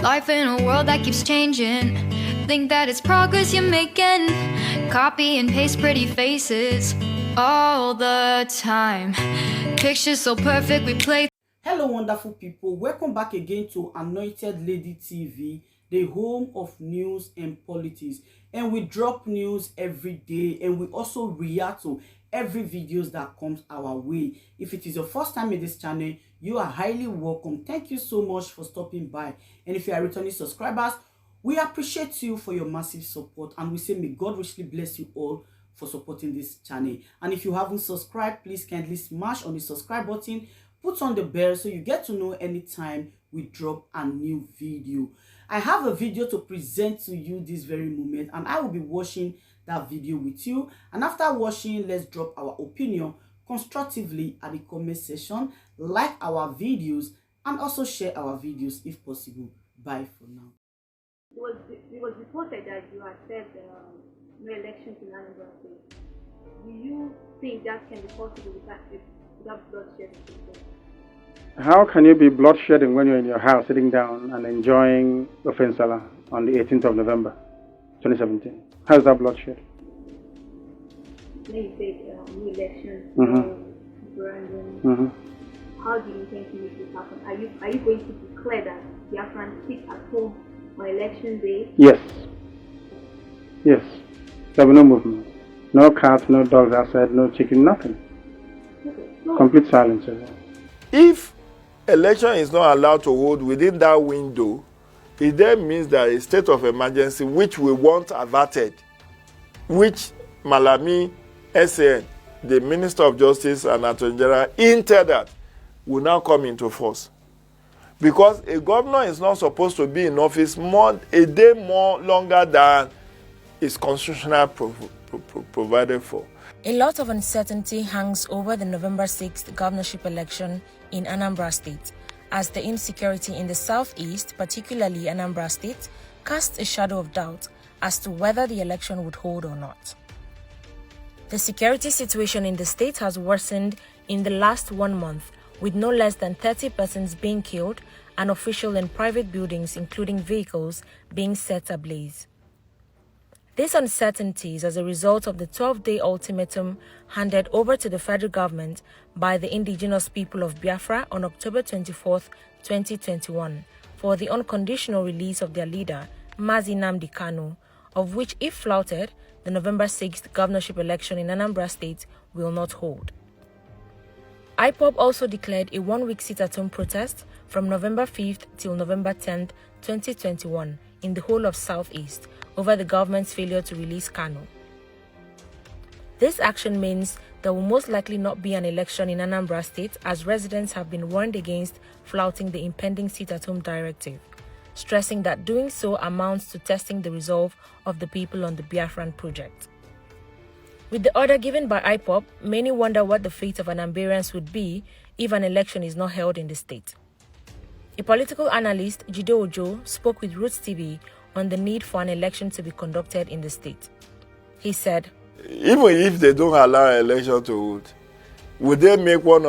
Life in a world that keeps changing. Think that it's progress you're making. Copy and paste pretty faces all the time. Pictures so perfect we play. Hello wonderful people, welcome back again to Anointed Lady TV, the home of news and politics. And we drop news every day, and we also react to every videos that comes our way. If it is your first time in this channel, you are highly welcome. Thank you so much for stopping by. And if you are returning subscribers, we appreciate you for your massive support, and we say may God richly bless you all for supporting this channel. And if you haven't subscribed, please kindly smash on the subscribe button, put on the bell so you get to know anytime we drop a new video. I have a video to present to you this very moment, and I will be watching that video with you. And after watching, let's drop our opinion constructively at the comment section, like our videos, and also share our videos if possible. Bye for now. It was reported that you had said no elections in Anambra State. Do you think that can be possible without bloodshed? How can you be bloodshedding when you're in your house sitting down and enjoying Ofensala on the 18th of November 2017? How is that bloodshed? When you said new elections, no referendum, how do you intend to make this happen? Are you going to declare that Biafrans sit at home on election day? Yes. Yes. There will be no movement. No cats, no dogs outside, no chicken, nothing. Okay. So, complete silence. If election is not allowed to hold within that window, it then means that a state of emergency, which we want averted, which Malami SAN, the Minister of Justice and Attorney General, hinted that will now come into force. Because a governor is not supposed to be in office a day more longer than is constitutional provided for. A lot of uncertainty hangs over the November 6th governorship election in Anambra State, as the insecurity in the southeast, particularly Anambra State, casts a shadow of doubt as to whether the election would hold or not. The security situation in the state has worsened in the last 1 month, with no less than 30 persons being killed and official and private buildings, including vehicles, being set ablaze. This uncertainty is as a result of the 12-day ultimatum handed over to the federal government by the indigenous people of Biafra on October 24, 2021, for the unconditional release of their leader, Mazi Nnamdi Kanu, of which, if flouted, the November 6th governorship election in Anambra State will not hold. IPOB also declared a 1-week sit-at-home protest from November 5th till November 10th, 2021 in the whole of Southeast over the government's failure to release Kanu. This action means there will most likely not be an election in Anambra State, as residents have been warned against flouting the impending sit-at-home directive, stressing that doing so amounts to testing the resolve of the people on the Biafran project. With the order given by IPOB, many wonder what the fate of Anambarians would be if an election is not held in the state. A political analyst, Jide Ojo, spoke with Roots TV on the need for an election to be conducted in the state. He said, even if they don't allow an election to hold, would they make would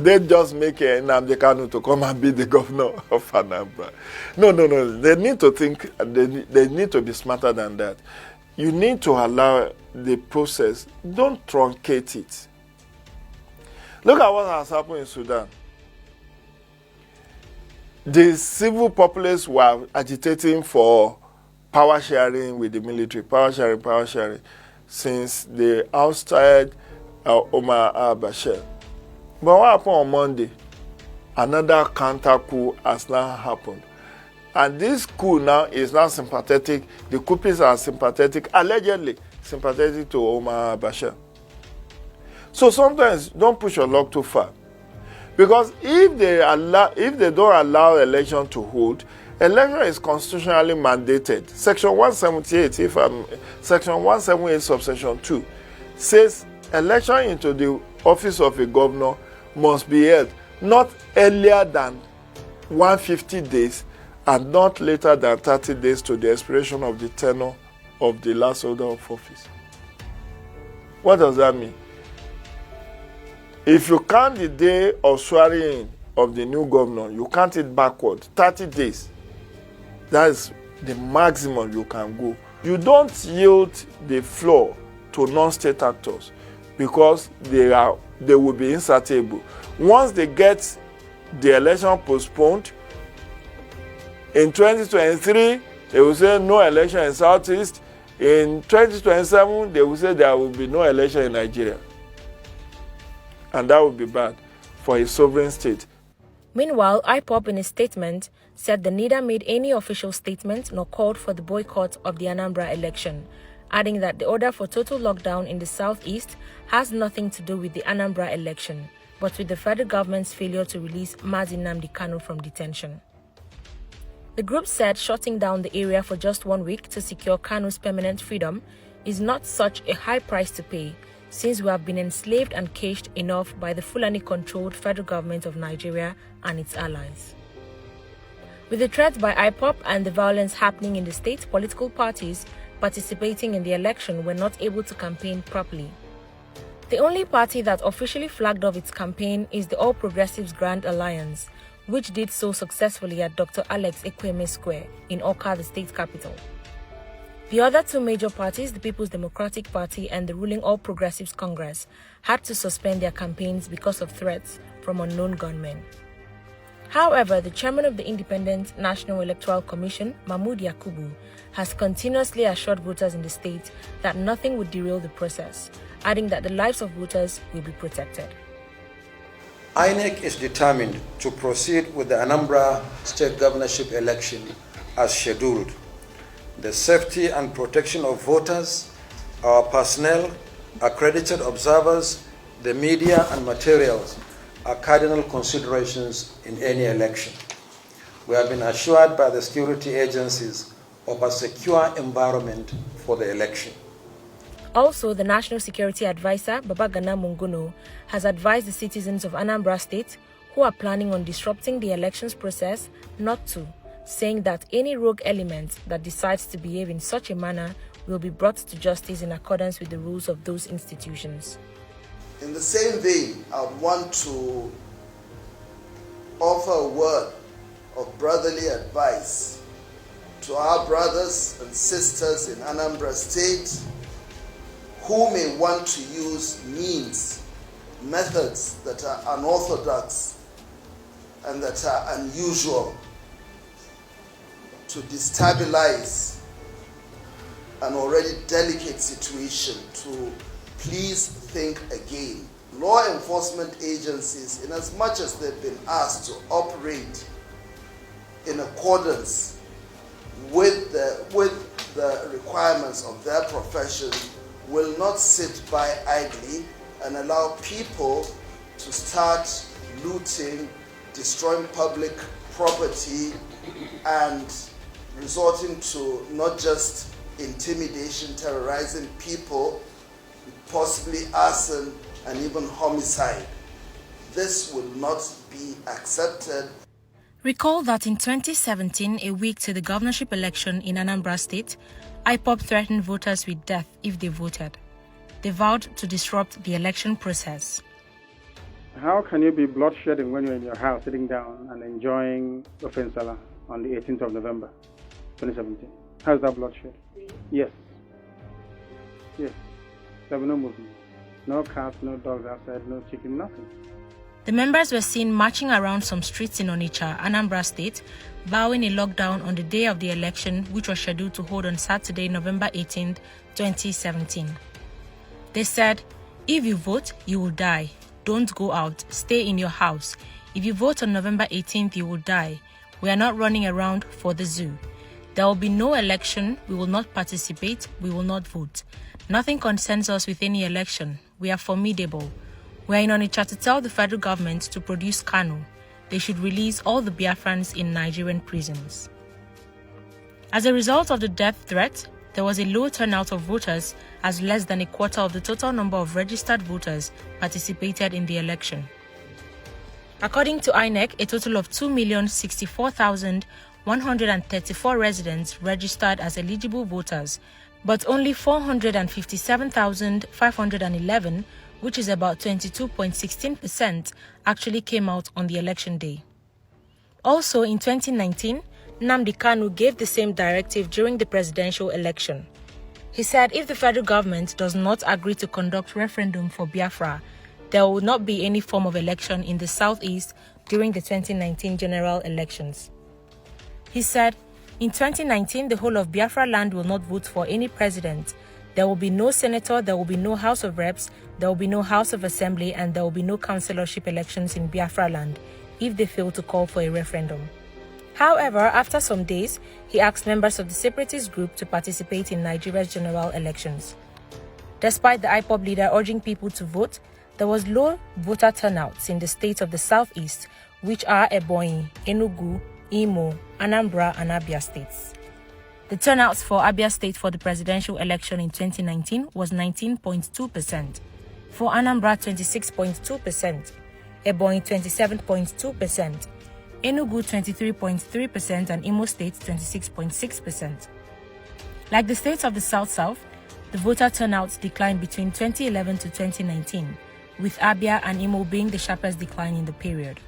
they just make Nnamdi Kanu to come and be the governor of Anambra? No. They need to think, they need to be smarter than that. You need to allow the process. Don't truncate it. Look at what has happened in Sudan. The civil populace were agitating for power sharing with the military, power sharing, since they ousted Omar al-Bashir. But what happened on Monday? Another counter coup has now happened. And this coup now is now sympathetic. The coupists are sympathetic, allegedly sympathetic to Omar al-Bashir. So sometimes don't push your luck too far. Because if they don't allow election to hold, election is constitutionally mandated. Section 178, Section 178 subsection 2 says election into the office of a governor must be held not earlier than 150 days and not later than 30 days to the expiration of the tenure of the last holder of office. What does that mean? If you count the day of swearing in of the new governor, you count it backward, 30 days. That's the maximum you can go. You don't yield the floor to non-state actors because they will be insatiable. Once they get the election postponed, in 2023, they will say no election in Southeast. In 2027, they will say there will be no election in Nigeria. And that would be bad for a sovereign state. Meanwhile, IPOB in a statement said they neither made any official statement nor called for the boycott of the Anambra election, adding that the order for total lockdown in the southeast has nothing to do with the Anambra election, but with the federal government's failure to release Mazi Nnamdi Kanu from detention. The group said shutting down the area for just 1 week to secure Kanu's permanent freedom is not such a high price to pay, since we have been enslaved and caged enough by the Fulani-controlled federal government of Nigeria and its allies. With the threats by IPOB and the violence happening in the state, political parties participating in the election were not able to campaign properly. The only party that officially flagged off its campaign is the All Progressives Grand Alliance, which did so successfully at Dr. Alex Ekweme Square in Awka, the state capital. The other two major parties, the People's Democratic Party and the ruling All Progressives Congress, had to suspend their campaigns because of threats from unknown gunmen. However, the chairman of the Independent National Electoral Commission, Mahmood Yakubu, has continuously assured voters in the state that nothing would derail the process, adding that the lives of voters will be protected. Inec is determined to proceed with the Anambra state governorship election as scheduled. The safety and protection of voters, our personnel, accredited observers, the media and materials are cardinal considerations in any election. We have been assured by the security agencies of a secure environment for the election. Also, the National Security Advisor, Babagana Munguno, has advised the citizens of Anambra State who are planning on disrupting the elections process not to, saying that any rogue element that decides to behave in such a manner will be brought to justice in accordance with the rules of those institutions. In the same vein, I would want to offer a word of brotherly advice to our brothers and sisters in Anambra State who may want to use methods that are unorthodox and that are unusual to destabilize an already delicate situation, to please think again. Law enforcement agencies, in as much as they've been asked to operate in accordance with the requirements of their profession, will not sit by idly and allow people to start looting, destroying public property, and resorting to not just intimidation, terrorizing people, possibly arson and even homicide. This will not be accepted. Recall that in 2017, a week to the governorship election in Anambra State, IPOB threatened voters with death if they voted. They vowed to disrupt the election process. How can you be bloodshedding when you're in your house sitting down and enjoying Ofensala on the 18th of November 2017? How is that bloodshed? Yes. Yes. There will be no movement. No cats, no dogs outside, no chicken, nothing. The members were seen marching around some streets in Onitsha, Anambra State, vowing a lockdown on the day of the election, which was scheduled to hold on Saturday, November 18, 2017. They said, if you vote, you will die. Don't go out. Stay in your house. If you vote on November 18th, you will die. We are not running around for the zoo. There will be no election. We will not participate. We will not vote. Nothing concerns us with any election. We are formidable. We are in Onitsha to tell the federal government to produce Kanu. They should release all the Biafrans in Nigerian prisons. As a result of the death threat, there was a low turnout of voters, as less than a quarter of the total number of registered voters participated in the election. According to Inec, a total of 2,064,134 residents registered as eligible voters, but only 457,511, which is about 22.16%, actually came out on the election day. Also, in 2019, Nnamdi Kanu gave the same directive during the presidential election. He said if the federal government does not agree to conduct referendum for Biafra, there will not be any form of election in the southeast during the 2019 general elections. He said, in 2019, the whole of Biafra land will not vote for any president. There will be no senator, there will be no House of Reps, there will be no House of Assembly, and there will be no councillorship elections in Biafra land if they fail to call for a referendum. However, after some days, he asked members of the separatist group to participate in Nigeria's general elections. Despite the IPOB leader urging people to vote, there was low voter turnouts in the states of the southeast, which are Ebonyi, Enugu, Imo, Anambra, and Abia states. The turnouts for Abia State for the presidential election in 2019 was 19.2%, for Anambra 26.2%, Ebonyi 27.2%, Enugu 23.3%, and Imo State 26.6%. Like the states of the South-South, the voter turnouts declined between 2011 to 2019, with Abia and Imo being the sharpest decline in the period.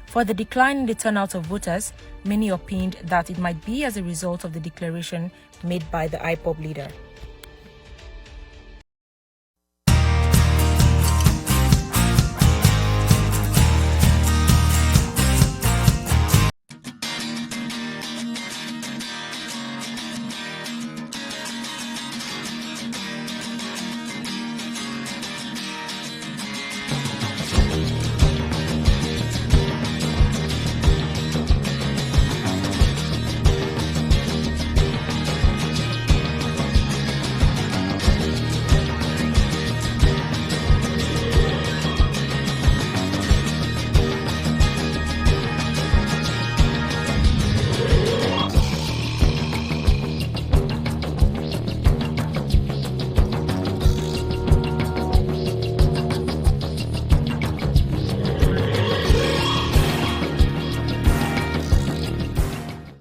For the decline in the turnout of voters, many opined that it might be as a result of the declaration made by the IPOB leader.